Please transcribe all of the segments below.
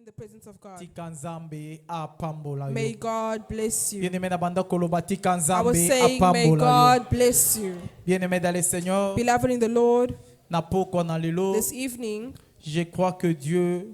in the presence of God. Tika Nzambe apambola yo. May God bless you. Bien-aimé na banda koloba tika I was Nzambe saying, may apambola yo. God bless you. Bien-aimé dans le Seigneur, Beloved in the Lord, na poko na lelo, this evening, je crois que Dieu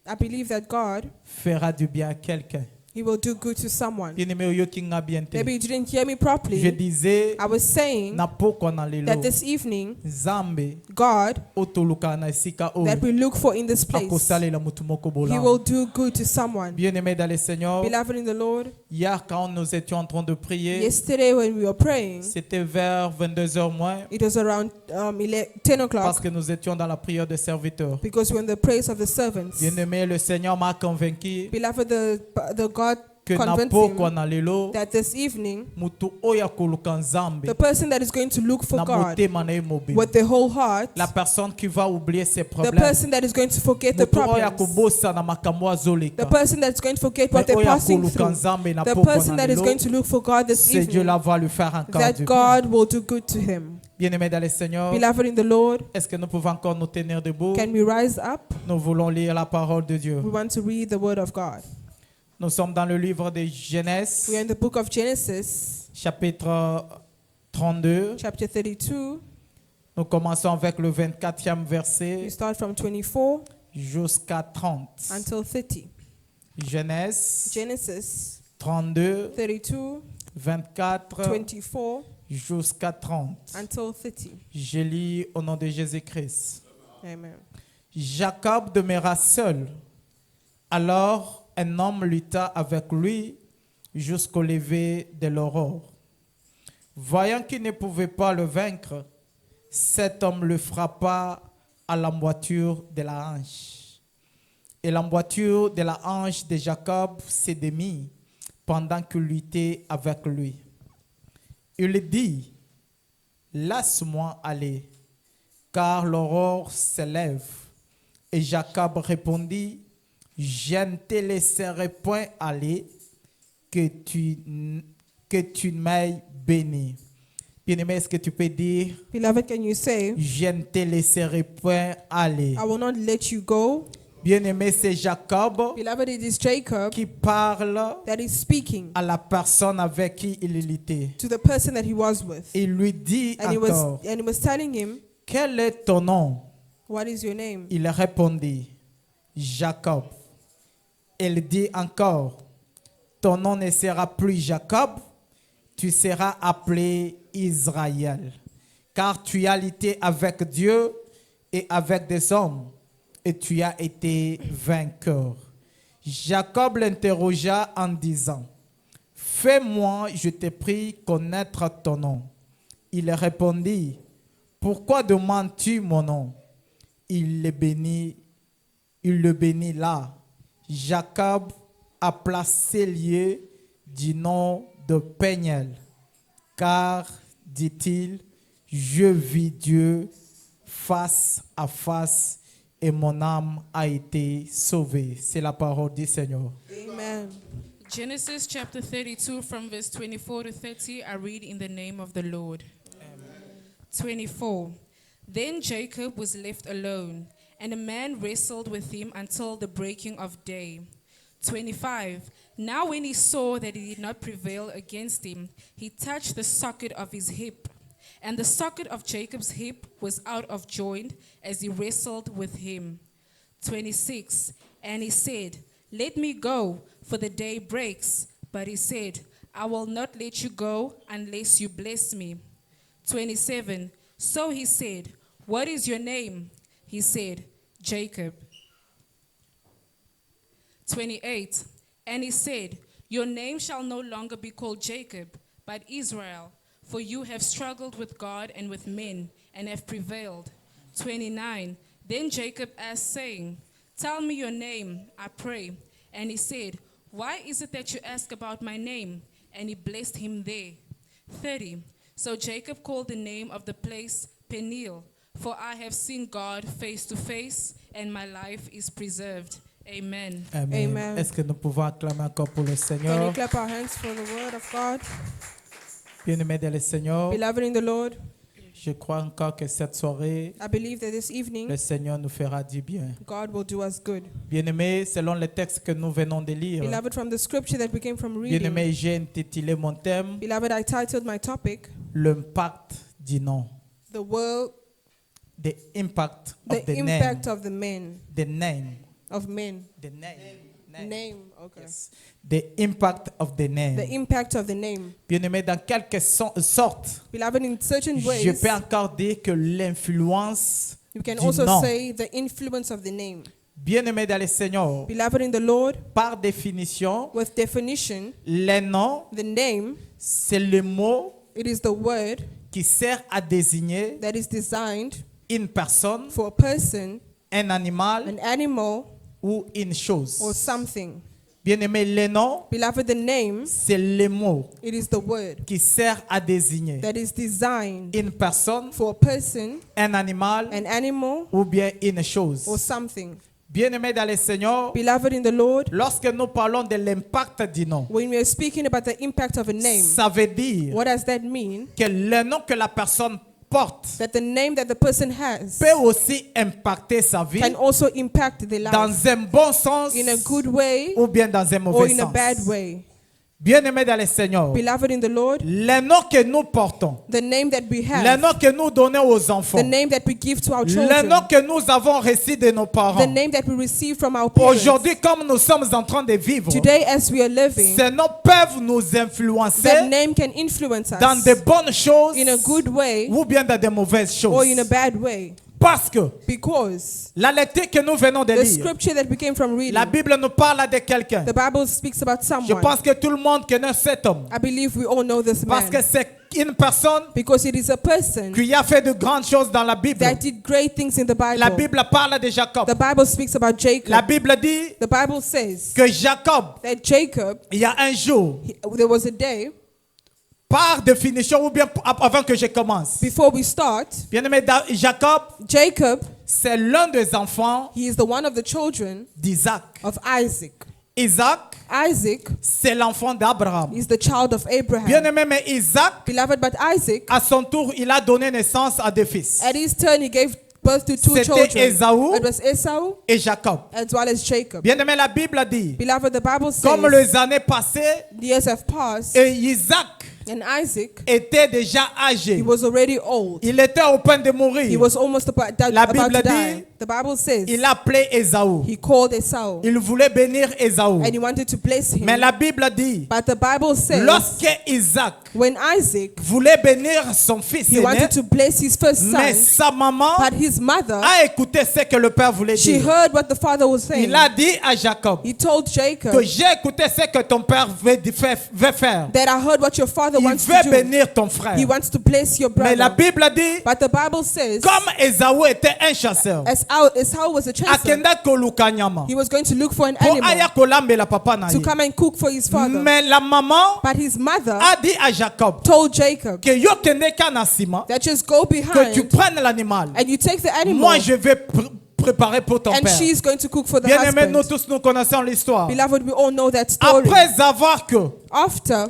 I believe that God, fera du bien à quelqu'un. He will do good to someone. Bien-aimé oyo kinga bien te. Maybe you didn't hear me Je properly. disais I was saying na poko na lelo, that this evening, Nzambe God, otoluka na esika that oyo we look for in this place, akosalela mutu moko He will bola. do good to someone. Bien-aimé dans le Seigneur, Beloved in the Lord, hier quand nous étions en train de prier, yesterday when we were praying, c'était vers 22h moins it was around 10 parce o'clock que nous étions dans la prière des serviteurs. because we're in the praise of the servants. Bien-aimé, le Seigneur m'a convaincu Beloved, the God que na convinced poko him na lelo that this evening, mutu oya koluka Nzambe the person that is going to look for na God motema na ye mobile. with the whole heart, La personne qui va oublier ses the problèmes. person that is going to forget the Mutu oya problems, kobosa na makambo the azoleka. person that is going to forget what Mais they're oya passing koluka through, Nzambe na the poko person na that is lelo, going to look for God this c'est Dieu evening, là va lui faire encore that du bien. God will do good to him. Bien-aimé dans le Seigneur, Beloved in the Lord, est-ce que nous pouvons encore nous tenir debout? can we rise up? Nous voulons lire la parole de Dieu. We want to read the word of God. Nous sommes dans le livre de Genèse, We are in the book of Genesis, chapitre 32. chapter 32. Nous commençons avec le 24e We verset start from 24 jusqu'à 30. until 30. Genèse Genesis 32, 32, 24 24 jusqu'à 30. until 30. Je lis au nom de Jésus-Christ. Amen. Jacob demeura seul. Alors un homme lutta avec lui jusqu'au lever de l'aurore. Voyant qu'il ne pouvait pas le vaincre, cet homme le frappa à l'emboîture de la hanche. Et l'emboîture de la hanche de Jacob se démit pendant qu'il luttait avec lui. Il dit, « Laisse-moi aller, car l'aurore s'élève. » Et Jacob répondit, « Je ne te laisserai point aller, que tu m'aies béni. » Bien-aimé, est-ce que tu peux dire, Beloved, can you say, « Je ne te laisserai point aller. I will not let you go? » Bien-aimé, c'est Jacob Beloved, it is Jacob qui parle that is speaking à la personne avec qui il était. to the person that he was with. Il lui dit And he encore, was telling him, « Quel est ton nom? » what is your name? Il répondit, « Jacob. » Il dit encore, « Ton nom ne sera plus Jacob, tu seras appelé Israël, car tu as lutté avec Dieu et avec des hommes, et tu as été vainqueur. » Jacob l'interrogea en disant, « Fais-moi, je te prie, connaître ton nom. » Il répondit, « Pourquoi demandes-tu mon nom? » Il le bénit là. Jacob a placé lieu du nom de Péniel, car, dit-il, je vis Dieu face à face et mon âme a été sauvée. C'est la parole du Seigneur. Amen. Genesis chapter 32 from verse 24 to 30, I read in the name of the Lord. Amen. 24. Then Jacob was left alone, and a man wrestled with him until the breaking of day. 25. Now when he saw that he did not prevail against him, he touched the socket of his hip. And the socket of Jacob's hip was out of joint as he wrestled with him. 26. And he said, Let me go, for the day breaks. But he said, I will not let you go unless you bless me. 27. So he said, What is your name? He said, Jacob. 28. And he said, Your name shall no longer be called Jacob, but Israel, for you have struggled with God and with men, and have prevailed. 29. Then Jacob asked, saying, Tell me your name, I pray. And he said, Why is it that you ask about my name? And he blessed him there. 30. So Jacob called the name of the place Peniel, for I have seen God face to face, and my life is preserved. Amen. Amen. Amen. Est-ce que nous pouvons acclamer encore pour le Can Seigneur? we clap our hands for the word of God? Bien-aimé dans le Seigneur, Beloved in the Lord, Je crois encore que cette soirée, I believe that this evening, le Seigneur nous fera du bien. God will do us good. Bien-aimé, selon le texte que nous venons de lire, Beloved, from the scripture that we came from reading, bien-aimé, j'ai intitulé mon thème beloved, I titled my topic, l'impact du nom. The World, The impact the of the impact name. of the men, The name. of men. The name. Name, okay. Yes. The impact of the name. The impact of the name. Bien-aimé, dans quelque sorte, Beloved, in certain je ways, peux encore dire que l'influence you can du also nom. say the influence of the name. Bien-aimé dans le Seigneur, Beloved in the Lord, par définition, with definition, les noms, the name, c'est le mot it is the word qui sert à désigner that is designed une personne, for a person, un animal an animal, ou une chose. or something. Bien-aimé, le nom, Beloved, the name, c'est le mot it is the word qui sert à désigner that is designed une personne, for a person, un animal an animal, ou bien une chose. or something. Bien-aimé dans le Seigneur, Beloved in the Lord, lorsque nous parlons de l'impact du nom, when we are speaking about the impact of a name, ça veut dire what does that mean? que le nom que la personne porte That the name that the person has peut aussi impacter sa vie can also impact the life dans un bon sens in a good way ou bien dans un or mauvais in a sens. bad way. Bien-aimé dans le Seigneur, Beloved in the Lord, le nom que nous portons, the name that we le have, nom que nous donnons aux enfants, the name that we give to our le children, nom que nous avons reçu de nos the parents. name that we receive from our parents. Aujourd'hui, comme nous sommes en train de vivre, Today, as we are living, ces noms peuvent nous influencer that name can influence dans us de bonnes choses in a good way ou bien dans de mauvaises or choses. in a bad way. Parce que Because la lecture que nous venons de the lire, scripture that we came from reading, la Bible nous parle de quelqu'un. the Bible speaks about Je someone. pense que tout le monde connaît cet homme. I believe we all know this Parce que man. c'est une personne Because it is a person qui a fait de grandes choses dans la Bible. that did great things in the La Bible. Bible parle de Jacob. The Bible speaks about La Jacob. Bible dit The Bible says que Jacob, that Jacob, il y a un jour, there was a day, par définition, ou bien avant que je commence, before we start, bien-aimé, Jacob, Jacob, c'est l'un des enfants he is the one of the children d'Isaac. of Isaac. Isaac, Isaac c'est l'enfant d'Abraham. is the child of Abraham. Bien-aimé, mais Isaac, Beloved, but Isaac, à son tour, il a donné naissance à deux fils. at his turn, he gave birth to two C'était children. Ésaü It was Esau et Jacob. as well as Jacob. Bien-aimé, la Bible dit, Beloved, the Bible comme says les années passées, the years have passed, et Isaac and Isaac, était déjà he âgé. was already old. Il était au point de He mourir. was almost about La to Bible die. dit, The Bible says Il appelait Ésaü. he called Esau Il voulait bénir Ésaü. and he wanted to bless him. Mais la Bible dit, But the Bible says lorsque Isaac when Isaac, voulait bénir son fils he aîné, wanted to bless his first mais son, sa maman but his mother, a écouté ce que le père voulait she dire. heard what the father was saying. Il a dit à Jacob He told Jacob que j'ai écouté ce que ton père veut faire. that I heard what your father Il wants to veut do. bénir ton frère. He wants to bless your Mais la brother. Bible dit, But the Bible says comme Ésaü était un chasseur, Esau was a chaser. akenda kolukanyama, He was going to look for an po aya animal kolambela papa na to ye. come and cook for his father. Mais la maman But his mother a dit à Jacob told Jacob que yo kende kana sima, that just go que tu behind prennes l'animal. and you take the animal Moi je vais préparer pour ton and père. she's going to cook for the Bien-aimés, nous husband. tous nous connaissons l'histoire. Beloved, we all know that story. Après avoir que After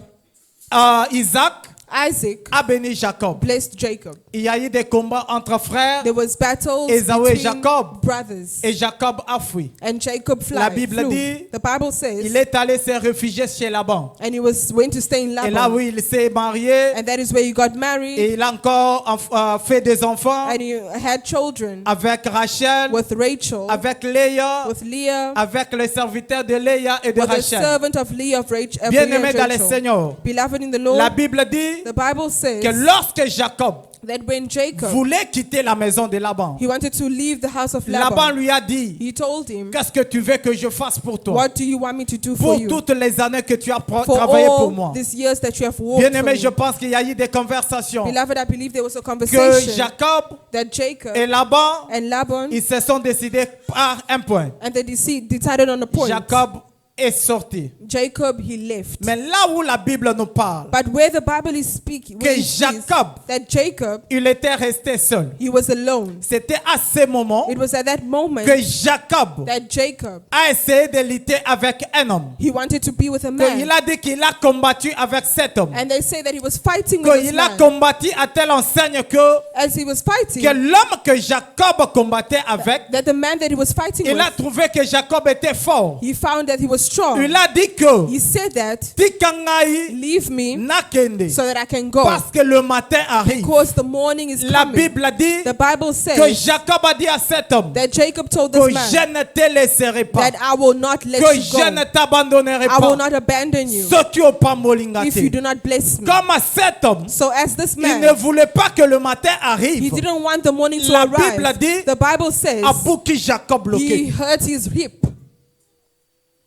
Isaac Isaac a béni Jacob, blessed Jacob, il y a eu des combats entre frères there was battles Esau et between Jacob. brothers, et Jacob a fui. and Jacob La flew. Bible dit, The Bible says, il est allé se réfugier chez Laban. and he was went to stay in Et là où Laban, il s'est marié, and that is where he got married, et il a encore fait des enfants and he had children avec Rachel, with Rachel, avec Léa, with Leah, avec les serviteurs de Léa et de with the Rachel. servant of Leah of Rachel. Bien-aimés dans le Seigneur, Beloved in the la Lord, Bible dit the Bible says que lorsque Jacob that when Jacob voulait quitter la maison de Laban, he wanted to leave the house of Laban Laban, lui a dit, he told him, qu'est-ce que tu veux que je fasse pour toi? what do you want me to do for Pour you? toutes les années que tu as For travaillé pour all moi. these years that you have worked for Bien-aimé, je me. pense qu'il y a eu des conversations Beloved, I believe there was a que conversation Jacob that Jacob et Laban, and Laban ils se sont décidés par un point. and they decided on a point. Jacob est sorti. Jacob, he left. Mais là où la Bible nous parle, But where the Bible is speaking, where que it says Jacob, that Jacob, il était resté seul. he was alone. C'était à ce moment It was at that moment que Jacob that Jacob, a essayé de lutter avec un homme. he wanted to be with a Il man. a dit qu'il a combattu avec cet homme. And they say that he was fighting with this Il a man. combattu à telle enseigne que As he was fighting, l'homme que Jacob combattait avec, that the man that he was fighting il a with, trouvé que Jacob était fort. he found that he was strong. Il a dit que He said that, Tikangai leave me nakende so that I can go. parce que le matin arrive. Because the morning is La coming. Bible dit The Bible que says Jacob a dit à cet homme that Jacob told que this man je ne te laisserai pas, that I will not let que you je ne go. t'abandonnerai I will pas. not abandon you Ceux qui ont pas molingate. if you do not bless me. Comme à cet homme, So as this il ne man, voulait pas que le matin he arrive. didn't want the morning to La Bible arrive. dit, The Bible says Abouki Jacob he loquet. hurt his hip.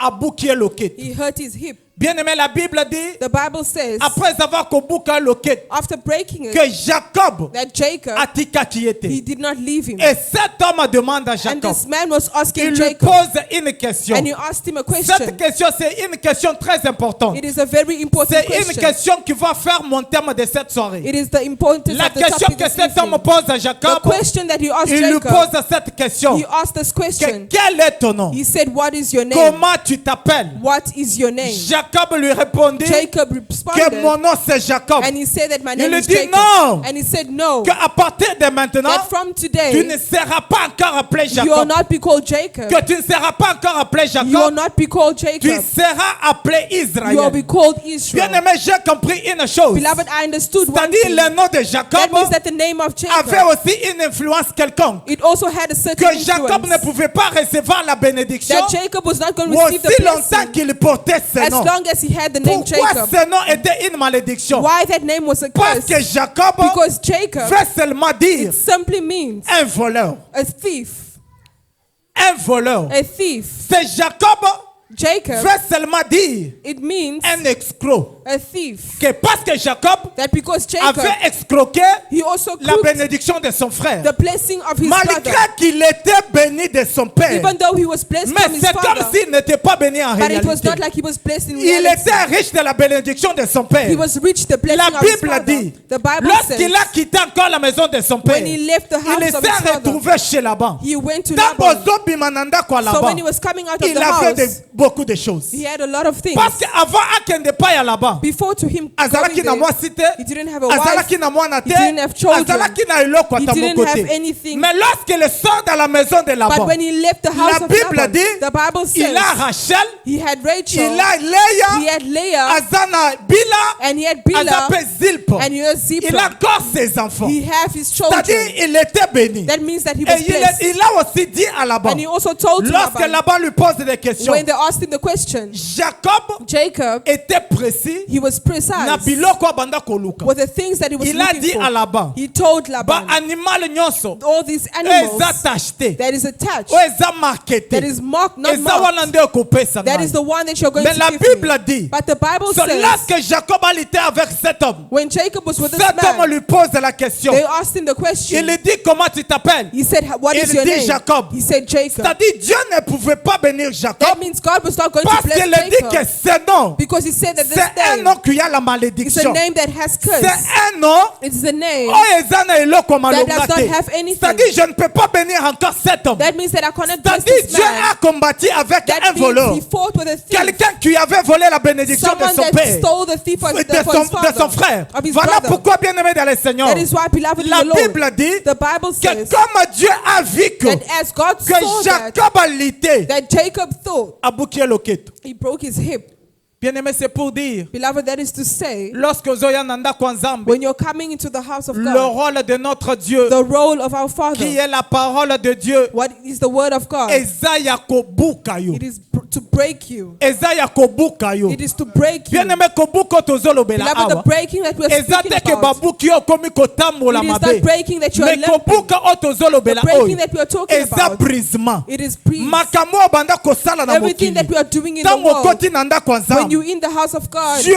Abouki loquet. He hurt his hip. Bien aimé, la Bible dit, The Bible says après avoir kobuka loquet, after breaking it, que Jacob that Jacob, a tika qui he était. did not leave him. Et cet homme demande à And Jacob, this man was asking il lui Jacob, pose une question. and he asked him a Cette question. question, c'est une question très importante. It is a very important C'est une question. question qui va faire mon thème de cette soirée. It is the importance La of the question topic que this cet homme evening. pose à The Jacob, question that he asked il lui Jacob, pose cette question. he asked this question. Quel est ton nom? He said, what is your name? Comment tu t'appelles? What is your name? Jacob lui répondit Jacob que responded, mon nom c'est Jacob. and he said that my Il name lui is dit Jacob. non. And he said, no, Qu'à partir de maintenant, that from tu today, ne seras pas encore appelé you will Jacob. not be called Jacob. Que tu ne seras pas encore appelé You will Jacob. not be called Tu Jacob. seras appelé You will Israël. be called Bien Israel. aimé, j'ai compris une chose. Beloved, I understood one C'est-à-dire thing. le nom de Jacob That means that the name of avait Jacob, aussi une influence quelconque. it also had a certain Que Jacob ne influence. pouvait pas recevoir la bénédiction That Jacob was not going to receive aussi the longtemps blessing qu'il portait ce as nom. long as he had the name Pourquoi Jacob. ce nom était une malédiction? Why that name was a Parce curse? que Jacob Because Jacob, veut seulement dire it simply means un voleur. a thief. Un voleur. A thief. C'est Jacob Jacob, veut seulement dire it means un escroc. a thief. Que parce que Jacob That because Jacob, avait escroqué he also la cooked bénédiction de son frère. the blessing of his Malgré brother. qu'il était béni de son père. Even though he was blessed Mais from his c'est comme father, s'il n'était pas béni en but it was réalité. not like he was blessed in Il reality. était riche de la bénédiction de son père. He was rich the blessing La of his Bible father. dit, The Bible says, lorsqu'il a quitté encore la maison de son père, when he left the il house of s'est his father, retrouvé chez Laban. he went to Dans Laban. Bozo Bimananda kwa So Laban, when he was coming out of il the avait house, beaucoup de choses. he had a lot of things. Parce qu'avant akende pa ya Laban, Before to him azalaki na going moi there, cité, he didn't have a wife, azalaki na mwana te, he didn't have children, azalaki na eloko he ata didn't moko have te. anything. Mais lorsqu'il sort dans la maison de But Laban, when he left the house la of Bible Laban, dit, the Bible il says a Rachel, he had Rachel, il a Léa, he had Leah, azana Bila, and he had Bilhah, azape Zilpa. and he had Il a Zipporah. encore ses enfants. He had his C'est-à-dire, children. il était béni. That means that he Et was blessed. il a aussi dit à Laban, And he also told to lorsque Laban, Laban lui pose des questions, when they asked him the question, Jacob Jacob, était précis he was precise na biloko abanda koluka. with the things that he was Il a looking dit à for. Laban, He told ba Laban, animal nyonso all these eza animals tacheté, that is attached, eza marketé, that is marked, not eza wana marked, nde okopesa that ngai. is the one that you're going Mais to la give Bible me. dit, But the Bible so says, lorsque Jacob a été avec cet homme, when Jacob was with this cet homme man, lui pose la question. they asked him the question. Il lui dit comment tu t'appelles. He said, what is Il your dit name? Jacob. He said Jacob. C'est-à-dire Dieu ne pouvait pas bénir Jacob That means God was not going parce to qu'il bless dit que Jacob ce nom, because he said that this c'est un name nom qui a la is a malédiction. name that has C'est curse. un nom It's a name oyo eza na eloko that does malonga not te. have anything. C'est-à-dire je ne peux pas bénir encore cet homme. That means that I cannot bless C'est-à-dire this Dieu man. a combattu avec That un voleur. means he fought with a thief. Quelqu'un qui avait volé la bénédiction de Someone son that père. stole the thief for De his son frère. of his Voilà brother. pourquoi, bien aimé dans le Seigneur, That is why, beloved in la the Lord, Bible dit the Bible que says comme Dieu a vu que that as God saw that, Jacob a lutté, that Jacob thought abouki loketo. he broke his hip. Bien aimé, c'est pour dire, Beloved, that is to say, lorsque Zoya nanda kwa Nzambe, when you're coming into the house of le God, rôle de notre Dieu, the role of our qui Father, est la parole de Dieu, what is the word of God? eza ya kobuka yo. It is to break you. Eza ya kobuka yo. It is to break you. Bien aimé, kobuko tozolobela Beloved, the awa. breaking that we're Eza speaking teke about, babuki yo komi kotambola it is mabe. not breaking that you are Mais limping. kobuka o tozolobela The breaking oyo. that we are talking Eza about, brisement. it is breeze. Makambo banda kosala na Everything mokili. that we are doing in the Tango world, koti nanda kwa when you're Nzambe. in the house of God, Dieu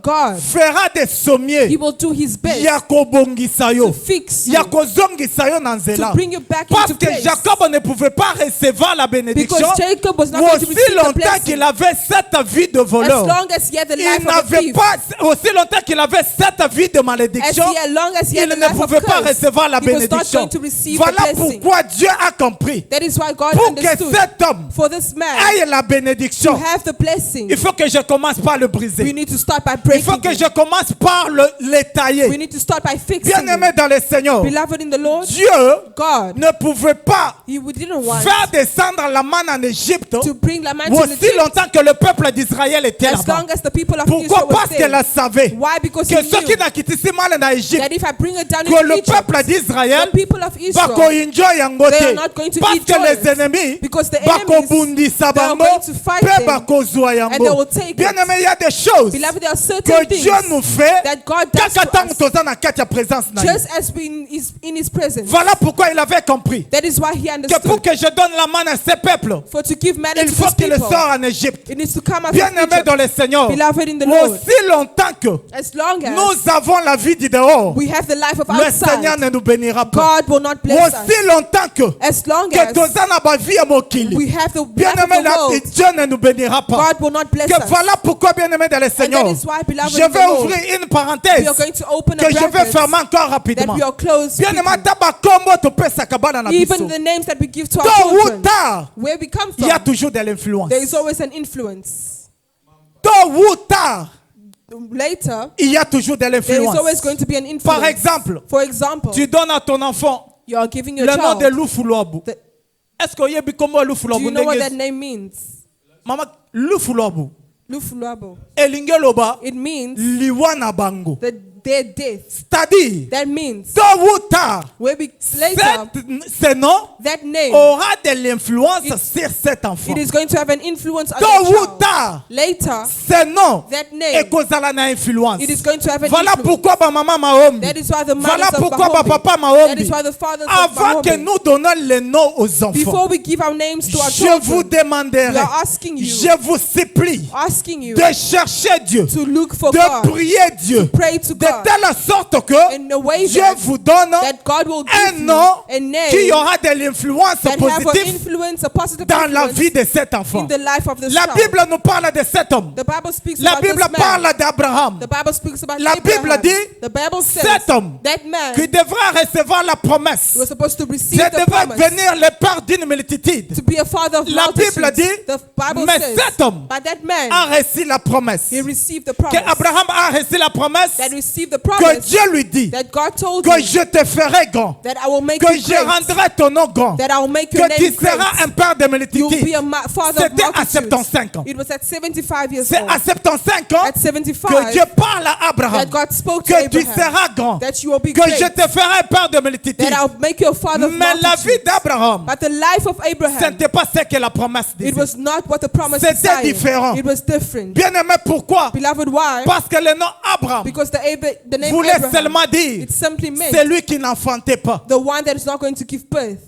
God, fera des sommiers He will do His best ya kobongisa yo, to fix you, ya kozongisa yo na to nzela. bring you back Parce into que place. Jacob ne pouvait pas recevoir la bénédiction Because Jacob was not going to aussi receive the longtemps blessing. qu'il avait cette vie de As voleur, long as he had the il life of a n'avait thief. pas, aussi longtemps qu'il avait cette vie de malédiction, As long as he il had the ne life of pouvait pas curse, recevoir la he was not bénédiction. going to receive Voilà the blessing. pourquoi Dieu a compris. That is why God Pour que understood. cet homme For this man ait la to bénédiction, have the blessing, il faut que je commence par le we briser. need to start by Il faut breaking que it. je commence par le We l'étayer. need to start by fixing Bien-aimé it. dans le Seigneur, Beloved in the Lord, Dieu God, ne pouvait pas He didn't want faire descendre la manne en Égypte to bring la manne to aussi Egypt longtemps que le peuple d'Israël était as là-bas. long as the people of Pourquoi? Israel Parce were qu'elle there. savait Why? Because que he ceux qui knew n'ont quitté si mal en Égypte, that if I bring it down que in le Egypt, peuple d'Israël the people of Israel, bakoinjoy yango they te. are not going to Parce eat que les joyous. ennemis Because the enemies, bakobundisa they are bango going to fight pe them, bakozwa and they yango. will take Bien-aimé, il y a des choses beloved, there are certain que things Dieu nous fait that God does kaka to tango us toza na kati ya présence na ye. just as we in His presence. Voilà pourquoi il avait compris That is why He que pour understood. que je donne la manne à ces peuples, For to give manna il to faut these qu'il people, sorte en Égypte. it needs to come out of Bien-aimé Egypt. dans le Seigneur, Beloved in the Lord, aussi longtemps que as long as nous avons la vie du dehors, we have the life of le Seigneur outside, ne nous bénira pas. God will not bless us. Aussi longtemps que As long que toza na ba vie ya mokili, we have the life of bien-aimé, the world, Dieu ne nous bénira pas. God will not bless Que us. voilà pourquoi, bien-aimé dans le Seigneur, is why, beloved je in the vais Lord, ouvrir une We parenthèse are going to open a que je vais bracket fermer encore that rapidement. we are closed. Bien-aimé, speaking. taba kombo topesaka bana na biso. Even the names that we give to our Tôt ou children, tard, where we come il y a from, toujours de l'influence. there is always an influence. Tôt ou tard, Later, il y a toujours de there is l'influence. always going to be an influence. Par exemple, For example, tu donnes à ton enfant you are giving your le nom de child. Lufulobu. The- Est-ce que yebi kombo Do Lufulobu you know what that ndenge? name means? Mama Lufulobu. Lufulabo. Elingeloba It means liwana bango. their death. C'est-à-dire, That means tôt ou tard, where we later ce nom that name aura de l'influence sur cet enfant. it is going to have an influence on Tôt that ou child. tard, Later, ce nom that name ekozala na influence. it is going to have an Voilà influence. pourquoi ma maman maombi. That is why the Voilà mothers of pourquoi ma Bahombi, papa that maombi. is why the fathers of Avant que Bahombi, nous donnons les noms aux enfants, before we give our names to our je vous children, demanderai, we are asking you, je vous supplie asking you de chercher Dieu, to look for de God, prier Dieu, pray to de God, telle sorte que in a way Dieu that, vous donne that God will un give you nom a qui name aura de l'influence that have an positive influence, a positive dans la influence vie de cet enfant. in the life of this La child. Bible nous parle de cet homme. The Bible speaks La about Bible this man. parle d'Abraham, The Bible speaks about La Bible Abraham. dit, The Bible says cet homme that man qui devra recevoir la promesse. was supposed to receive Je the devrais promise devenir le père d'une multitude. to be a father of La multitudes. Bible dit, The Bible mais says, cet homme but that man, a reçu la promesse. he received the Que promise. Abraham a reçu la promesse. That received the Que promise Dieu lui dit that God told que him je te ferai grand. that I will make Que you je great. rendrai ton nom grand. That I will make your Que tu name great. seras un père de You'll be multitude. a father of C'était à multitudes. 75 ans. It was at 75 years C'est old. à 75 ans At que 75, Dieu parle à Abraham. that God spoke to Que tu Abraham seras grand. that you will be Que great. je te ferai père de multitude. That I'll make you a father of Mais la vie multitudes. d'Abraham, But the life of ce Abraham, n'était pas ce que la promesse it disait. was not what the promise C'était desired. différent. It was different. Bien aimé, pourquoi? Beloved, why? Parce que le nom Abraham Because the name voulait Abraham, seulement dire it simply meant celui qui n'enfantait pas. the one that is not going to give birth.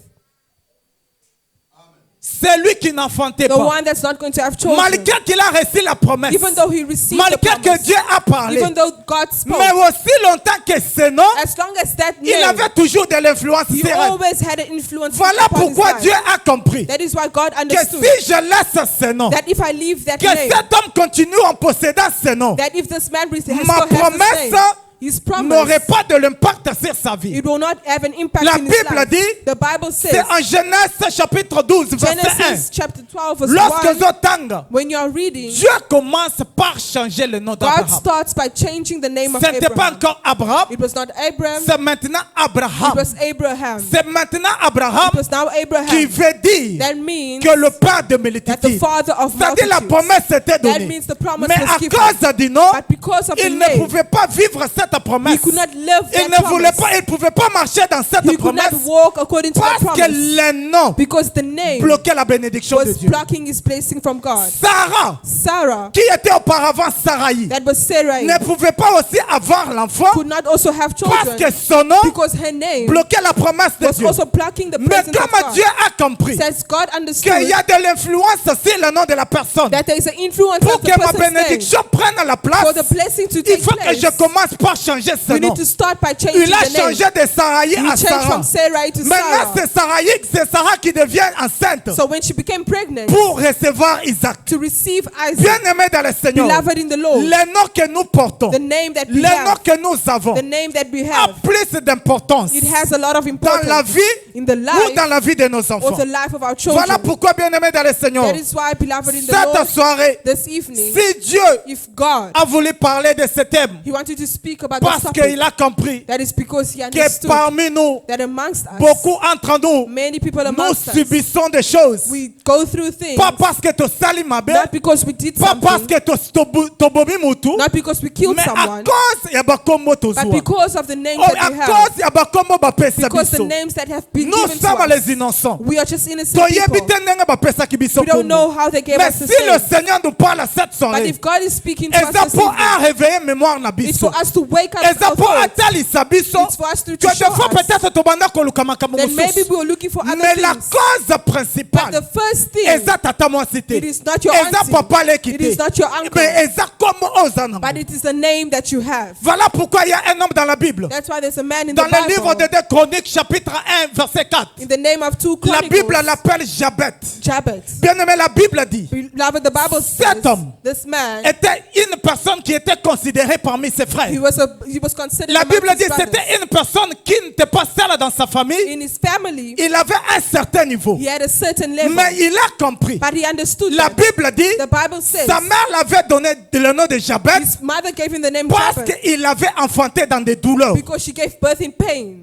Celui qui n'enfantait The pas. one that's not going to have children. Malgré qu'il a reçu la promesse. Even though he received the Malgré que promise. Dieu a parlé. Even though God spoke. Mais aussi longtemps que ce nom, As long as that il name, avait toujours de l'influence he sur elle. always had an influence Voilà upon his pourquoi life. Dieu a compris That is why God que understood si je laisse ce nom, that if I leave that que name, cet homme continue en possédant ce nom, that if this man still has ma this promesse name, his n'aurait promise, pas de l'impact sur sa vie. it will not have an impact La in his Bible life. dit, The Bible c'est says, en Genèse chapitre 12, verset 1. Genesis chapter 12 verse Lorsque 1, j'entends, when you are reading, Dieu commence par changer le nom God d'Abraham. starts by changing the name of Ce n'était pas Abraham. encore Abraham, It was not Abraham, c'est maintenant it Abraham. was Abraham. C'est maintenant Abraham It was now qui Abraham. veut dire That means que le père de that the multitude. father of C'est-à-dire la multitudes. promesse était That donnée. means the promise Mais was à given. cause du nom, But because of the il ne name, pouvait pas vivre cette promesse. he could not live Il that ne voulait promise. pas, il pouvait pas marcher dans cette He could promesse not walk according to that parce que promise. le nom Because the name bloquait la bénédiction de was Dieu. blocking his blessing from God. Sarah, Sarah, qui était auparavant Saraï, that was Sarai, ne pouvait pas aussi avoir l'enfant could not also have parce children que son nom because her name bloquait la promesse de was Dieu. also blocking the Mais presence of comme God. Dieu a compris Says God qu'il understood y a de l'influence sur le nom de la personne, that there is an influence pour of the que ma person's name bénédiction prenne la place, for the blessing to il take faut que place. je commence par changer ce You nom. need to start by changing Il a the name. changé de Sarai You à change Sarah. from Sarai to Maintenant, Sarah. c'est Sarah qui devient enceinte So when she became pregnant pour recevoir Isaac. to receive Isaac, Bien-aimé dans le Seigneur, beloved in the Lord, les noms que nous portons, the name that we les noms have, que nous avons, the name that we a have, plus d'importance it has a lot of dans la importance vie in the ou life dans la vie de nos or enfants. the life of our children. Voilà pourquoi, bien-aimé dans le Seigneur, That is why, beloved in the cette Lord, soirée, this evening, si Dieu if God, a voulu parler de ce thème, He wanted to speak about parce this qu'il topic, a compris that is because He que understood parmi nous, that amongst us, beaucoup entre nous, many people nous amongst us, subissons des choses. we go through things, Pas parce que tu salis ma belle, not because we did pas parce something, que tu bobi mutu, not because we killed mais à someone, cause ya bakombo but tozwa. because of the names Oh, that à we have, cause ya bakombo bapesa because the biso. names that have been Nous given to sommes us. les innocents. We are just innocent Toyebi people. te ndenge bapesaki biso We don't know kombo. how they gave Mais us the si le name. Seigneur nous parle à cette But soirée, if God is speaking to us eza this pour evening, à réveiller mémoire na it's biso. for us to wake up Eza our pour thoughts. atalisa biso It's for us to que show des fois us peut-être tobanda koluka makambo that maybe mosusu. we were looking for other Mais la things. cause But principale, the first thing, eza tata mwasi te. it is not your Eza auntie, papa leki it is te. not your uncle, Mais eza comme oza nango. but it is the name that you have. Voilà pourquoi il y a un homme dans la Bible. That's why there's a man in Dans the le livre de Bible, 2 Chroniques, chapitre 1, verset 4. in the name of 2 La Bible Chronicles, l'appelle Jabet. Jabez. Bien-aimé, la Bible dit, Beloved, the Bible says cet homme this man, était une personne qui était considérée parmi ses frères. he was considered La among Bible his dit brothers. c'était une personne qui n'était pas seule dans sa famille. In his family, Il avait un certain niveau. he had a certain level, Mais il a compris. but he understood La that. Bible dit, The Bible says sa mère l'avait donné le nom de Jabet his mother gave him the name parce Jabez qu'il l'avait enfanté dans des douleurs. because she gave birth in pain.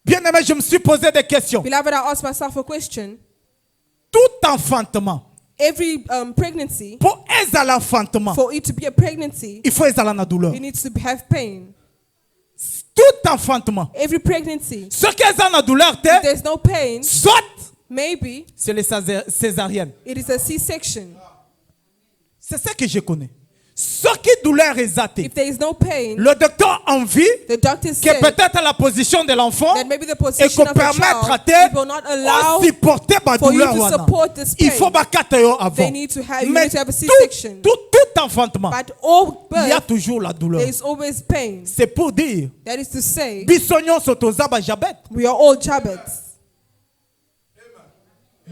Bien-aimé, je me suis posé des questions. Beloved, I asked myself a question. Tout enfantement, Every pregnancy, pour être l'enfantement, for it to be a pregnancy, il faut être dans la douleur. it needs to have pain. Tout enfantement. Every pregnancy, Ce qui est dans la douleur, if there's no pain, soit maybe c'est les césariennes. it is a C-section. C'est ça que je connais. Ce qui douleur est athée. If there is no pain, Le docteur a envie the doctor que said peut-être la position de l'enfant that maybe the et position qu'on of the permettre à child te will not allow supporter ma for you douleur. to wana. support this Il pain. faut bakata yo They avant. need to have, you Mais need to have a C-section. tout enfantement, But all il y a birth, toujours la douleur. there is always pain. C'est pour dire, That is to say, bisognon sotoza ba jabet. we are all Jabez.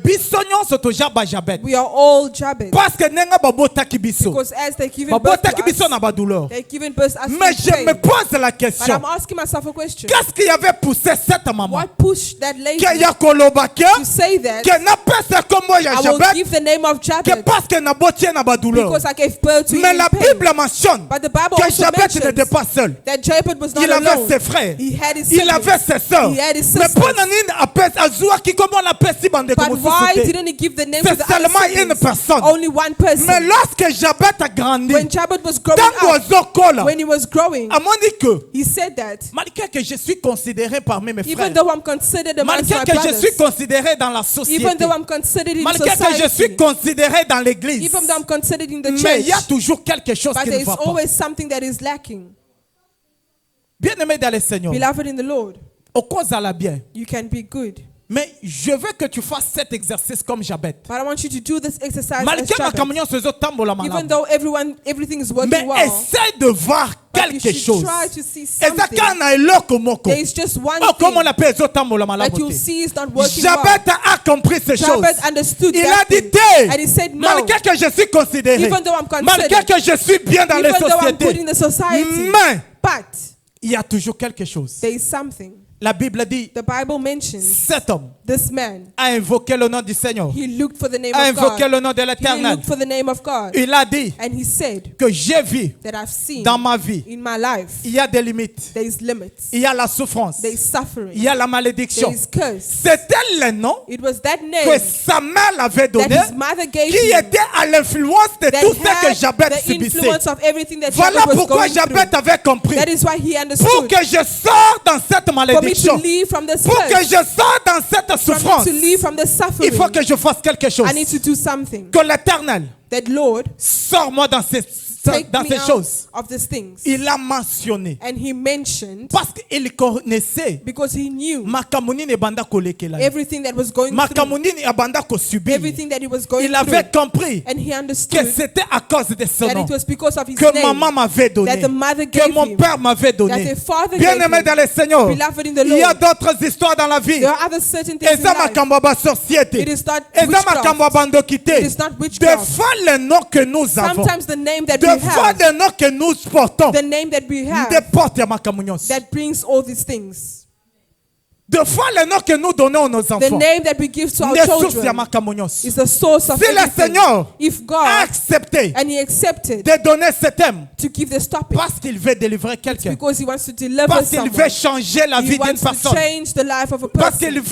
Bisognon sotoja ba jabet. We are all Jabez. Parce que nenga babotaki biso. Because as they're giving birth to Babotaki biso us, na ba douleur. they're giving birth to us Mais with je me pain. pose la But question. I'm asking myself a question. Qu'est-ce qui avait poussé cette maman? What pushed that lady Que ya kolobake, to say that que n'a pas ce comme moi ya I will jabet, give the name of que Jabez parce que n'a botié na ba douleur. because I gave birth to him Mais in la pain? Bible mentionne But the Bible que also Jabet n'était mentions pas seul. that Japheth was not Il avait alone. ses frères. He had his Il siblings. avait ses sœurs. He had his Mais sisters. pour nani appelle Azua qui comment on appelle si bande comme But why ça. didn't he give the name C'est to the other seulement une siblings? personne. Only one person. Mais lorsque Jabet a grandi, When Japheth was growing tant up, oiseau colle, when he was growing, a dit que he said that malgré que je suis considéré parmi mes frères, even though I'm considered amongst malgré my que je suis brothers, considéré dans la société, even though I'm considered in malgré que je suis society, considéré dans l'église, even though I'm considered in the mais il y a church, toujours quelque chose but qui there ne is va pas. always something that is lacking. Bien-aimé dans le Seigneur, Beloved in the Lord, au cause à la bien. you can be good. Mais je veux que tu fasses cet exercice comme Jabet. But I want you to do this exercise as Malgré ma Jabez. camion se zo tambola Even malamu. though everything is working Mais well, essaie de voir but you quelque should chose. try to see Et ça something. quand on a eloko moko. There is just one Oh, comme on thing appelle zo tambola that malamu you'll te. see is not working Jabet well. a compris ces choses. Jabez understood Il a that dit thing. And he said no. malgré que je suis considéré, Even though I'm considered, malgré que je suis bien dans les Even though I'm good in sociétés, the society, mais but il y a toujours quelque chose. there is something. La Bible dit, The Bible mentions cet homme this man. a invoqué le nom du Seigneur, He looked for the name a of invoqué God. le nom de He l'Éternel. looked for the name of God. Il a dit And he said que j'ai vu that I've seen dans ma vie, in my life il y a des limites, there is limits, il y a la souffrance, there is il suffering, y a la there malédiction. is curse. C'était le nom It was that que name sa mère l'avait that donné, his mother gave qui him était à l'influence de that tout ce que had Jabet the subissait. influence of everything that Voilà Jabez was pourquoi going Jabet through. avait compris. That is why he Pour understood. que je sorte dans cette For me to malédiction, leave from this pour que curse, je sorte dans cette for me souffrance, to leave from the il suffering, faut que je fasse quelque chose. I need to do something. Que l'Éternel That Lord, sors-moi dans ce take dans me ces out choses. of these things. Il a mentionné. And he mentioned, Parce qu'il connaissait because he knew Makamunini ebanda kolekela. everything that was going through, Makamunini ebanda kosubir. everything that he was going Il avait through. compris And he que understood c'était à cause de son that nom it was because of his que name maman m'avait donné, that the mother que gave mon him, père m'avait that donné. the father Bien gave aimé him. dans le Seigneur, Beloved in the il y a Lord, d'autres histoires dans la vie. there are other certain things Et in ça life. makambo ba société. It is not Et ça makambo witchcraft. bandokité. It is not Des witchcraft. fois les noms que nous avons. Sometimes the name that Des we fois have, les noms que nous portons. the name that we Des have, portes à makamunions. that brings all these things. Des fois les noms que nous donnons à nos The enfants. name that we give to our Des sources à children makamunions. is the source of Si le everything. Seigneur If a God, accepté and he accepted de donner ce thème to give this topic parce qu'il veut délivrer quelqu'un, because he wants to deliver parce qu'il someone, veut changer la he vie d'une wants to personne, change the life of a parce person.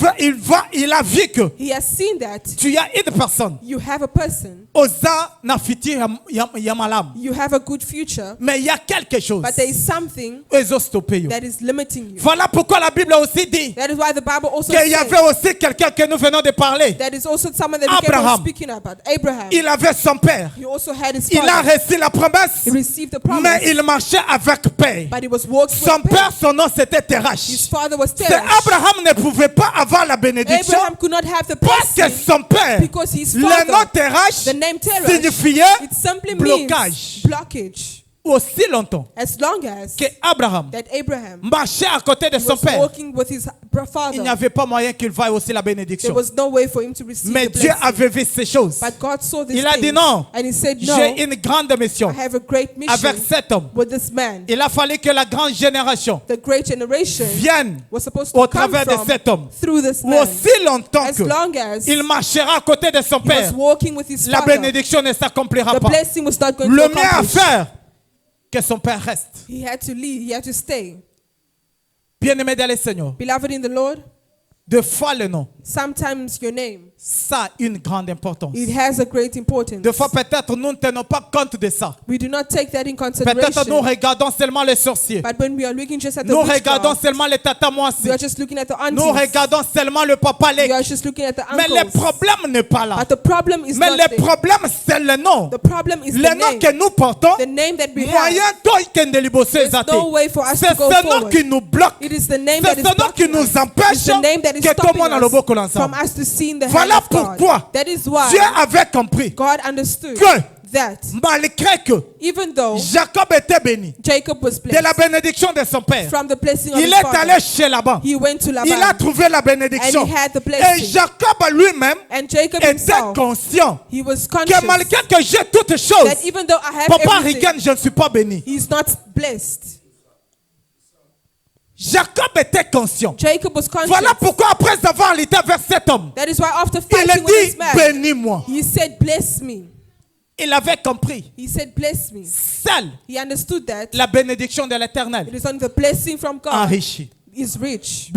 qu'il a vu que He has seen that tu as une personne you have a person, osa na fiti ya malamu, you have a good future, mais il y a quelque chose but there is something ezo stopper yo. that is limiting you. Voilà pourquoi la Bible a aussi dit That is why the Bible also qu'il y avait says aussi quelqu'un que nous venons de parler. that is also someone that we kept Abraham. on speaking about. Abraham. Il avait son père, He also had his il a father. reçu la promesse, He received the promise, mais il marchait avec paix. but he was walking Son with père, pain. son nom c'était His Terach. father was C'est Terach. Abraham ne pouvait pas avoir la bénédiction Abraham could not have the parce que blessing son père, because his le nom father, Terach the name Terach, signifiait it simply blocage. means blockage. Aussi longtemps As long as que Abraham that Abraham marchait à côté de was son père, walking with his il father, n'y avait pas moyen qu'il vaille aussi la there bénédiction. was no way for him to receive Mais the Dieu blessing. avait vu ces choses. But God saw this Il a dit thing, non, and he said, no, j'ai une grande mission I have a great mission avec cet homme. with this man. Il a fallu que la grande génération The great generation vienne was supposed au to come travers de from cet homme. through this Ou man. aussi longtemps As que long as il marchera à côté de son he was père, walking with his la father, bénédiction ne s'accomplira the pas. blessing was not going Le to mieux à accomplish. faire, que son père reste. He had to leave. He had to stay. Bien-aimé dans le Seigneur, Beloved in the Lord, de fois le nom, sometimes your name, ça a une grande importance. it has a great importance. Des fois, peut-être, nous ne tenons pas compte de ça. We do not take that in Peut-être, consideration. nous regardons seulement les sorciers. But when we are looking just at the Nous regardons witchcraft, seulement les tata moissi. we are just looking at the Nous aunties. regardons seulement le papa We lait. are just looking at the Mais le uncles. problème n'est pas là. But the problem is Mais not le there. problème, c'est le nom. The problem is Le the nom name. que nous portons, The name that we moyen have. toi qui ne libosses There's athées. no way for us C'est to go ce nom forward. qui nous bloque. It is the name C'est that is ce nom qui blocking nous us. empêche It's the name that is que tout le stopping monde a le beau us qu'on from ensemble. us to see in the Voilà hand of God. pourquoi That is why Dieu avait compris God understood que that malgré que even though Jacob était béni Jacob was de la blessed bénédiction de son père, from the blessing of il his est father, allé chez Laban. he went to Il a Laban trouvé la bénédiction. and he had the Et blessing. Jacob lui-même And Jacob était himself, conscient he was que conscious malgré que j'ai toutes choses, that even though I have Papa everything, Rigan, je ne suis pas béni. he's not blessed. Jacob était conscient. Jacob was conscious. Voilà pourquoi après avoir lutté vers cet homme, That is why after il fighting with dit this man, bénis-moi. he said, bless me. Il avait compris. He said, bless me. Seule He understood that la bénédiction de l'Éternel it is only the blessing from God enrichit. is rich.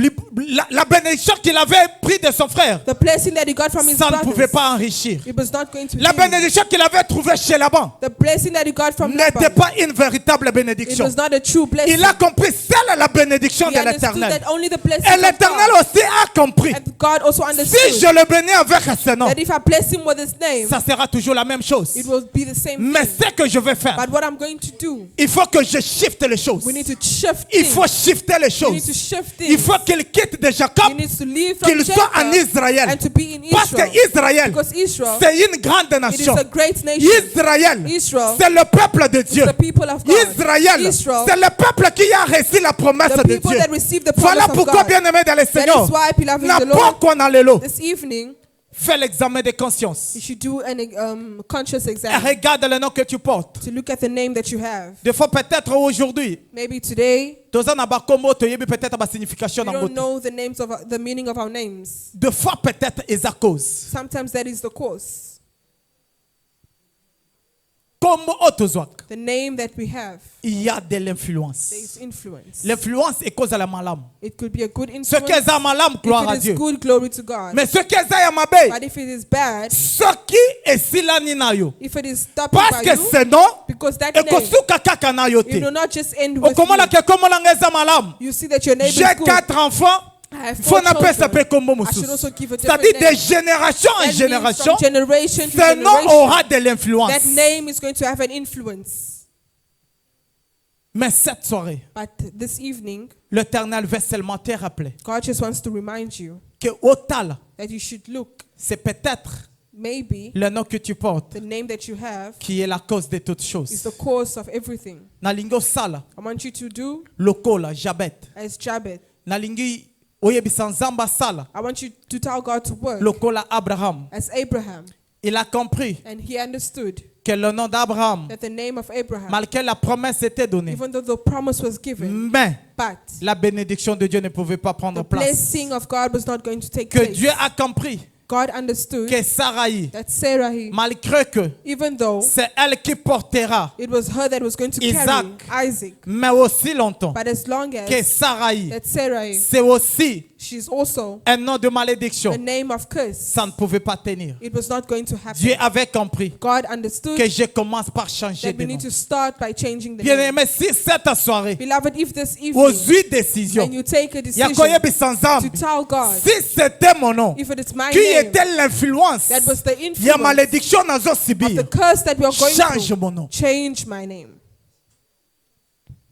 La bénédiction qu'il avait pris de son frère, The blessing that he got from his ça ne pouvait brothers, pas enrichir. it was not going to La be. bénédiction qu'il avait trouvée chez Laban The blessing that he got from n'était Laban, pas une véritable it bénédiction. was not a true blessing. Il a compris seule la bénédiction He de understood l'Éternel. that only the blessing Et of l'Éternel God. aussi a compris. And God also Si understood je le bénis avec ce nom, that if I bless him with his name, ça sera toujours la même chose. it will be the same Mais thing. ce que je vais faire, But what I'm going to do, il faut que je shift les choses. we need to shift Il things. faut shifter les We need to choses. shift Il things. faut qu'il quitte de He Jacob, needs to leave from qu'il soit en Jacob Israël. and to be in Parce que Israel. Israël, Because Israel, c'est une grande it is nation. a great nation. Israël, Israel c'est le peuple de Dieu. is the people of God. Israël, Israel, c'est le peuple qui a reçu la promesse the de people Dieu. that received the promise Voilà of pourquoi, God. bien-aimé dans le That Seigneur, is why, beloved in n'a the pas Lord, qu'on a le lot. this evening, Fais l'examen de conscience. you should do a conscious Et exam regarde le nom que tu portes. to look at the name that you have. Des fois, peut-être aujourd'hui, Maybe today, toza na bakombo toyebi peut-être ba signification we na don't ngoto. know the names of the meaning of our names. Des fois, peut-être est à cause. Sometimes that is the cause. Comme otozwak, The name that we have, il y a de l'influence. there is influence. L'influence est cause à la malam. It could be a good Ce influence. qui est à malam, gloire à If it Dieu. is good, glory to God. Mais ce qui est à mabe, But if it is bad, ce qui est silani na yo. if it is stopping Parce by que you, ce nom, because that et name, kosuka kaka na yo it te. will not just end with Okomola you. ke komola ngeza malam. You see that your neighbor J'ai is good. 4 enfants. I have Faut 4 n'appeler ça children. comme I should also give a C'est-à-dire different de name. génération en That means génération, from generation to ce nom generation, aura de l'influence. that name is going to have an influence. Mais cette soirée, But this evening, l'Éternel veut seulement te rappeler God just wants to remind you que Otal, that you should look, c'est peut-être maybe le nom que tu portes the name that you have qui est la cause de toutes is choses. the cause of everything. Nalingo sala, I want you to do lokola, jabet. as Jabez. Nalingi oyebisa nzamba sala, I want you to tell God to work lokola Abraham. as Abraham. Il a compris And he understood que le nom d'Abraham, that the name of Abraham, malgré la promesse était donnée, even though the promise was given, mais but la bénédiction de Dieu ne pouvait pas prendre the place. blessing of God was not going to take Que place. Dieu a compris God understood que Sarai, that Sarah, malgré que even though c'est elle qui portera, it was her that was going to Isaac. carry Isaac, mais aussi longtemps but as long que as Sarai, that Sarah, c'est aussi she's also un nom de a malédiction. name of curse, Ça ne pouvait pas tenir. it was not going to Dieu happen. avait compris God understood que je commence par changer that de we nom. need to start by changing the Bien name. aimé, si cette soirée, Beloved, if this aux evening, 8 décisions, and you take a decision Yakoye to Bisanzambi, tell God, si c'était mon nom, if it is my qui name, était l'influence, that was the il y a influence malédiction dans of subir, the curse that we are going change through, mon nom. change my name.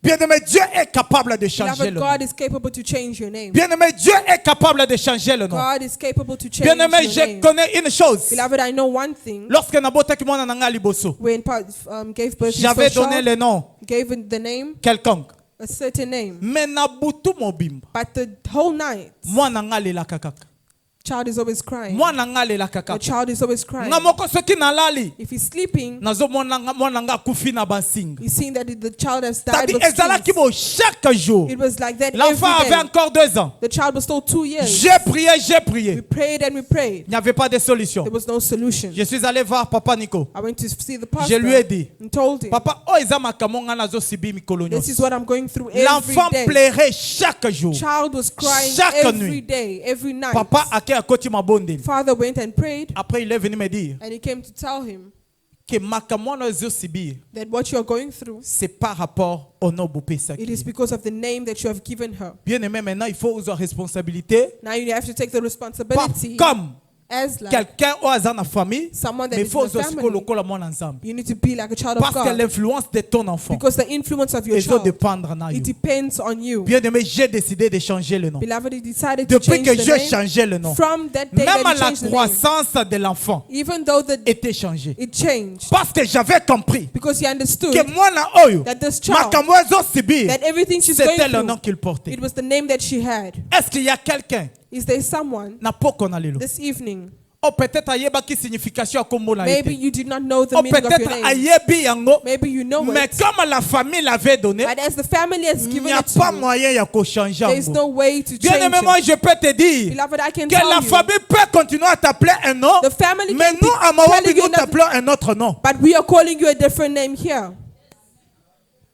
Bien aimé, Dieu est capable de changer Beloved, le nom. God is capable to change your name. Bien aimé, Dieu est capable de changer le nom. God is capable to change Bien aimé, your je name. connais une chose. Beloved, I know one thing. Lorsque Nabotaki mwana nanga liboso, When gave birth to his j'avais first donné child, le nom gave him the name, quelconque. a certain name. Mais nabutu mobimba, But the whole night, mwana nga lela kakaka. child is always crying. Mwana nga lela The kakaka. child is always crying. Nga moko soki nalali, If he's sleeping, nazo mwana nga kufi na basinga. he's seeing that the child has died C'est-à-dire, with ezalaki strings. bo chaque jour. It was like that L'enfant every avait day. encore 2 ans. The child was still 2 years. J'ai prié, j'ai We prié. prayed and we prayed. Il n'y avait pas de solution. There was no solution. Je suis allé voir Papa Nico. I went to see the Je lui ai pastor dit, and told him, Papa, oh, eza makambo nga nazo sibi mikolo this is nyonso. what I'm going through every L'enfant day. pleurait chaque jour. Child was crying Chaque every nuit. day, every night. Papa ake akoti mabonde. Father went and prayed, Après, il est venu me dire and he came to tell him que makambo nazo sibi, that what you are going through, c'est par rapport au nom bopesaki. it is because of the name that you have given her. Bien aimé, maintenant, il faut avoir responsabilité. Now you have to take the Pas responsibility comme as like quelqu'un au hasard dans la famille, someone that mais il is faut in the aussi family. lokola mon ensemble. You need to be like a child of Parce que God, l'influence de ton enfant, because the influence of your il doit child, dépendre na it yo. depends on you. Bien aimé, j'ai décidé de changer le nom. Beloved, he decided to Depuis change que the j'ai name. changé le nom, From that day même that he la changed the name, croissance de l'enfant even though était changée. it changed, Parce que j'avais compris because he understood que moi na oyo, that this child, makambo ezo subir, that everything she's going c'était le nom through, qu'il portait. it was the name that she had. Est-ce qu'il y a quelqu'un Is there someone na poko na lelo? this evening, Oh, peut-être ayeba ki signification ya kombo na maybe ete. you did not know the Oh, meaning of your peut-être name, ayebi yango, maybe you know mais it, comme la famille l'avait donné, but as the family has il given n'y a it to pas you, moyen ya ko changer there is yango. no way to Bien change aimé, moi it. je peux te dire Beloved, I can que la tell you, famille peut continuer à t'appeler un nom, the family mais can nous à be Mawambi telling you nous another, t'appelons un autre nom. but we are calling you a different name here.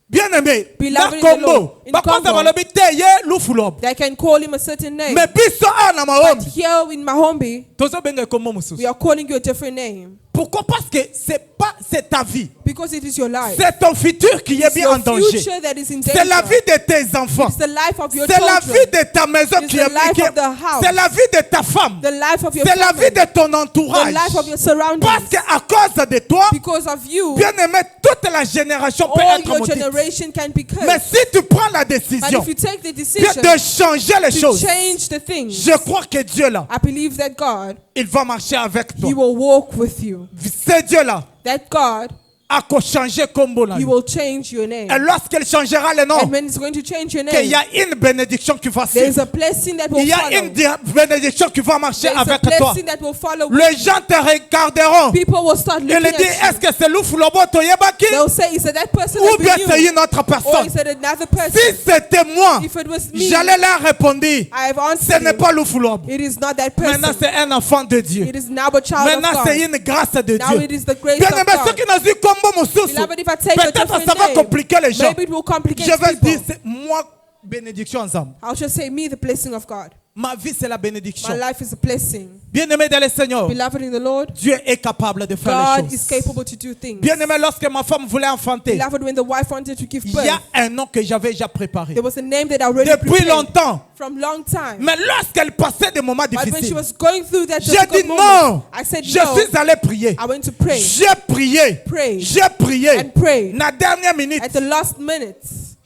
Bien aimé, na Beloved in the Lord, Congo, in bakoza Congo, balobi te ye lufulob. They can call him a certain name, Mais biso a na but Mawambi, here in Mahombi, tozo benga kombo mususu. we are calling you a different name, Pourquoi? Parce que c'est ta vie. because it is your life. C'est ton futur qui est It's bien en your danger. future that is in C'est la danger. vie de tes enfants. It's the life of your C'est la vie children, de ta maison It's qui the est life qui est- of the house. C'est la vie de ta femme. the life of your C'est la vie family, de ton the entourage. life of your surroundings. Parce qu'à cause de toi, Because of you, bien aimé, toute la génération peut all être your maudite. generation can be Mais cursed. si tu prends la But décision if you take the de decision changer les to choses, change the things, je crois que Dieu là, I believe that God, il va marcher avec toi. He will walk with you. C'est Dieu là That God, a changé combo là. He will change your name. Et lorsqu'il changera le And nom, when He's going to change your qu'il y name, a une bénédiction qui va there is suivre. a blessing that will Il y a follow. une bénédiction qui va marcher There is a avec toi. blessing that will follow. Les gens te regarderont. People will start Ils looking disent, est-ce at you. que c'est Loufoulobo Toyebaki They'll say, is it that person ou that bien c'est we knew? une autre Or personne? is it another Si person? c'était moi, If it was me, j'allais leur répondre, I have ce answered n'est you. pas Loufoulobo. It is not that Maintenant, person. c'est un enfant de Dieu. It is now a child Maintenant, of c'est God. une grâce de Now it Dieu. is the grace Bien of aimé, ceux God. qui n'ont dit combo Moussous, Beloved, if I take a peut-être ça different va name, compliquer les gens. maybe it will complicate Je vais dire, people. c'est moi, bénédiction ensemble. I'll just say, me, the blessing of God. Ma vie, c'est la bénédiction. My life is a blessing. Bien aimé dans le Seigneur, Beloved in the Lord, Dieu est capable de faire les God is choses. capable to do things. Bien aimé, lorsque ma femme voulait enfanter, Beloved, when the wife wanted to give il y a birth, un nom que j'avais déjà préparé. there was a name that I already Depuis prepared longtemps. from long time. Mais lorsqu'elle passait des moments But when she difficiles, was going through that j'ai difficult dit moment, non. I said Je no. suis allé prier. I went to pray. J'ai prié. Pray. J'ai prié. And pray. La dernière minute, At the last minute,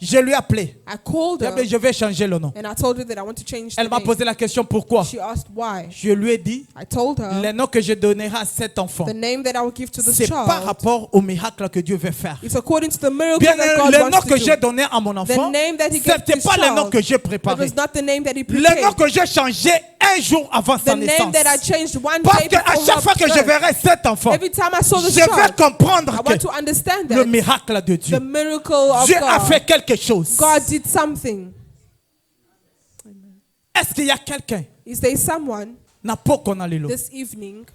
Je lui ai appelé. I called her Je vais changer le nom. and I told her that I want to change the Elle m'a name. posé la question pourquoi. She asked why. Je lui ai dit, I told her le nom que je donnerai à cet enfant, the name that I will give to this c'est par child rapport au miracle que Dieu veut faire. is according to the miracle Bien, that God le nom wants que to j'ai do. donné à mon enfant, The name that he gave c'était to his pas le nom child, que j'ai it préparé. was not the name that he Le nom prepared. que j'ai changé un jour avant The sa name naissance. that I changed one Parce day qu'à before chaque fois que je her birth. verrai cet enfant, Every time I saw je this vais child, comprendre I que want to understand le that miracle de the Dieu, miracle of Dieu a fait God, quelque chose. God did something. Est-ce qu'il y a quelqu'un Is there someone na poko na lelo this evening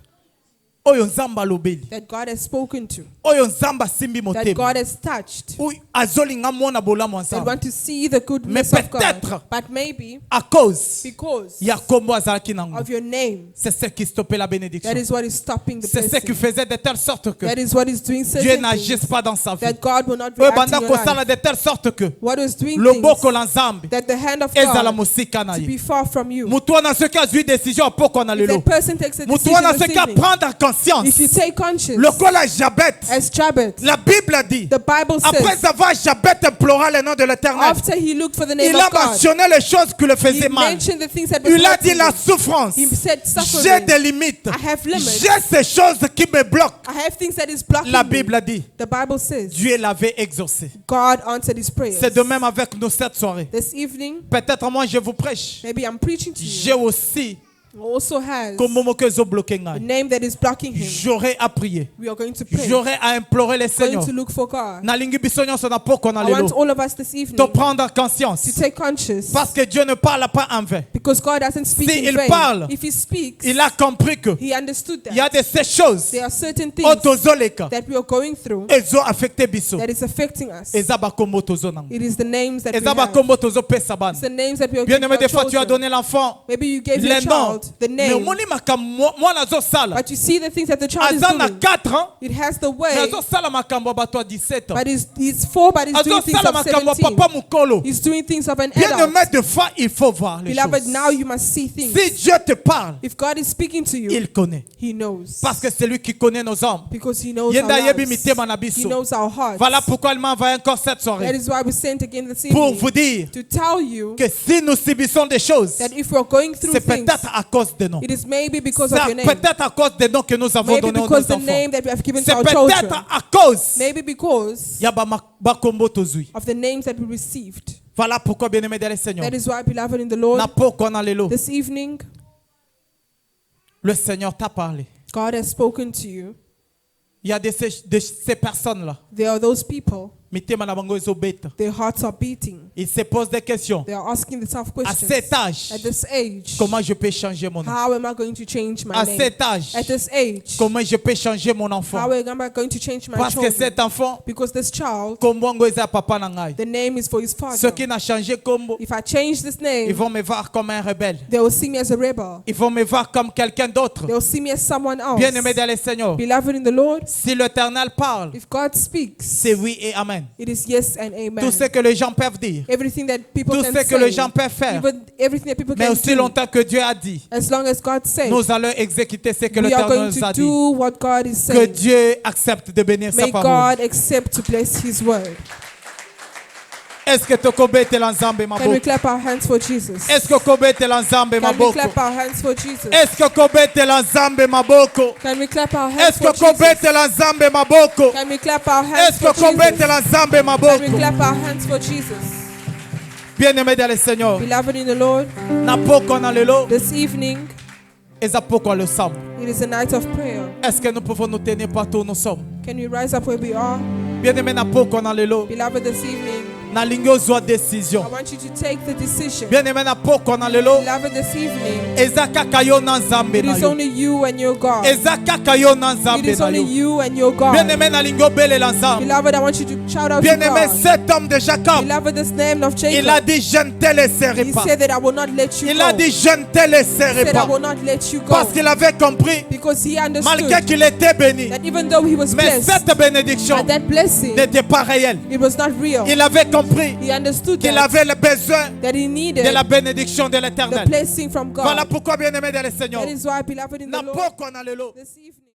oyo nzamba lobeli that God has spoken to, oyo nzamba simbi that motema God has touched, oyo azolinga mona bolamu that ensemble want to see the goodness Mais of God? peut-être- But maybe à cause because ya kombo azalaki nango. of your name, C'est ce qui stoppait la bénédiction. that is what is stopping the C'est ce qui blessing. faisait de telle sorte que That is what is doing Dieu certain n'agisse things pas dans sa vie. that God will not Oyo react banda in your kosala life. de telle sorte que What is doing loboko things la nzambe that the hand of ezala God mosika na to ye. be far from you. Mutu wana soki azwi décision apoko na If lelo. that person takes a Mutu decision wana this soki evening, aprendre conscience. if you take conscience Lokola Jabet, as Jabez, la Bible dit, the Bible après says, avoir Jabet implora le nom de l'Éternel, after he looked for the name il a of God, mentionné les choses qui le he faisaient mal. mentioned the things that was Il a dit hurting la him. souffrance. He said J'ai suffering. des limites. I have limits. J'ai ces choses qui me bloquent. I have things that is blocking La me. Bible dit, The Bible says Dieu l'avait exaucé. God answered his prayers. C'est de même avec nous cette soirée. This evening, Peut-être moi je vous prêche. maybe I'm preaching to J'ai you, aussi, also has comme Momo que zo bloqué a ngai, name that is blocking him. j'aurais à prier. We are going to pray. J'aurais à implorer le We're going Seigneur. to look for God. Nalingi biso nyonso na poko na I want lelo. all of us this evening De prendre conscience. to take conscience, Parce que Dieu ne parle pas en vain. because God doesn't speak Si in il vain. parle, If he speaks, Il a compris que he understood il y a that de ces choses there are certain things otozoleka that we are going through ezo affecté biso. that is affecting us. Eza bakombo tozo nango. It is the names that we Eza have. bakombo tozo pesa bana. It's the names that we are Bien giving aimé, our des fois tu as children. donné l'enfant Maybe you gave your les noms. child the Mais name, omoni makambo mwana azosala. but you see the things that the child is Aza na doing. 4 ans. It has the Mais way, azosala makambo ya bato ya 17 ans. but he's 4, but he's doing things Azosala of makambo ya 17. papa mukolo. He's doing things of an Bien adult. aimé, des fois il faut voir les Beloved, choses. now you must see things. Si Dieu te parle, If God is speaking to you, il connaît. he knows. Parce que c'est lui qui connaît nos âmes. Because he knows our Yenda yebi lives. mitema na He biso. knows our hearts. Voilà pourquoi il m'a envoyé encore cette That soirée. is why we sent again this Pour evening vous dire to tell you que si nous subissons des choses, that if we're going through c'est things, peut-être à cause de nous. it is maybe because C'est of your name. peut-être à cause des noms que nous avons Maybe donnés à nos because the enfants. name that we have given to C'est our peut-être children. à cause Maybe because ya bakombo tozui. of the names that we received. Voilà pourquoi, bien-aimé dans le Seigneur, That is why, beloved in the Lord, na poko na lelo, this evening, le Seigneur t'a parlé. God has spoken to you. Il y a de ces personnes-là, There are those people, mitema na bango ezobeta. their hearts are beating. Ils se posent des questions. They are asking the tough À questions. cet âge, At this age, comment je peux changer mon nom? how am I going to change my À name? cet âge, At this age, comment je peux changer mon enfant? how am I going to change my Parce que children? cet enfant, Because this child, kombo ngo eza papa na ngai. the name is for his father. Ceux qui n'ont changé kombo, If I change this ils name, vont me voir comme un rebelle. they will see me as a rebel. Ils vont me voir comme quelqu'un d'autre. They will see me as someone else. Bien-aimé dans le Seigneur, Beloved in the Lord, si l'Éternel parle, if God speaks, c'est oui et amen. it is yes and amen. Tout ce que les gens peuvent dire, Everything that people tout can ce que les say, gens peuvent faire, even everything that people mais can aussi do, longtemps que Dieu a dit, as long as God says, nous allons exécuter ce que we are l'Éternel going nous to a dit. do what God is Que saying. Dieu accepte de bénir sa May parole. God accept to bless His word. Est-ce que tokobete lanzambe Can we maboko? clap our hands for Jesus? Est-ce que kobete lanzambe Can we maboko? clap our hands for Jesus? Est-ce que kobete lanzambe maboko? Can we clap our hands Est-ce for que kobete Jesus? lanzambe maboko? Can we clap our hands Est-ce for que kobete Jesus? lanzambe Can we maboko? clap our hands for Jesus? Bien-aimé dans le Seigneur, Beloved in the Lord, na poko na lelo, this evening, eza poko le sam. it is a night of prayer. Est-ce que nous pouvons nous tenir partout où nous sommes? Can we rise up where we are? Bien-aimé na poko na lelo, Beloved, this evening, na lingi ozwa I décision. want you to take the decision. Bien-aimé na poko na lelo, Beloved, this evening, eza kaka yo na nzambe it na is yo. only you and your God. Eza kaka yo na It nzambe is na only yo. you and your God. Bien-aimé na lingi obelela nzambe. Beloved, I want you to shout out to Bien-aimé, God. cet homme de Jacob, Beloved, this name of il a Jacob, dit je ne te laisserai he pas. said that I will not let you Il go. a dit je ne te He laisserai said I pas. will not let you go. Parce qu'il avait compris, Because he malgré understood qu'il était béni, that even though he was mais blessed, cette bénédiction but that blessing, n'était pas réelle. it was not real. Il avait compris He understood qu'il that, avait le besoin that he de needed la bénédiction de the l'Éternel. blessing from God. Voilà pourquoi, bien-aimé dans le Seigneur, That is why, beloved in the na Lord, poko na lelo, this evening,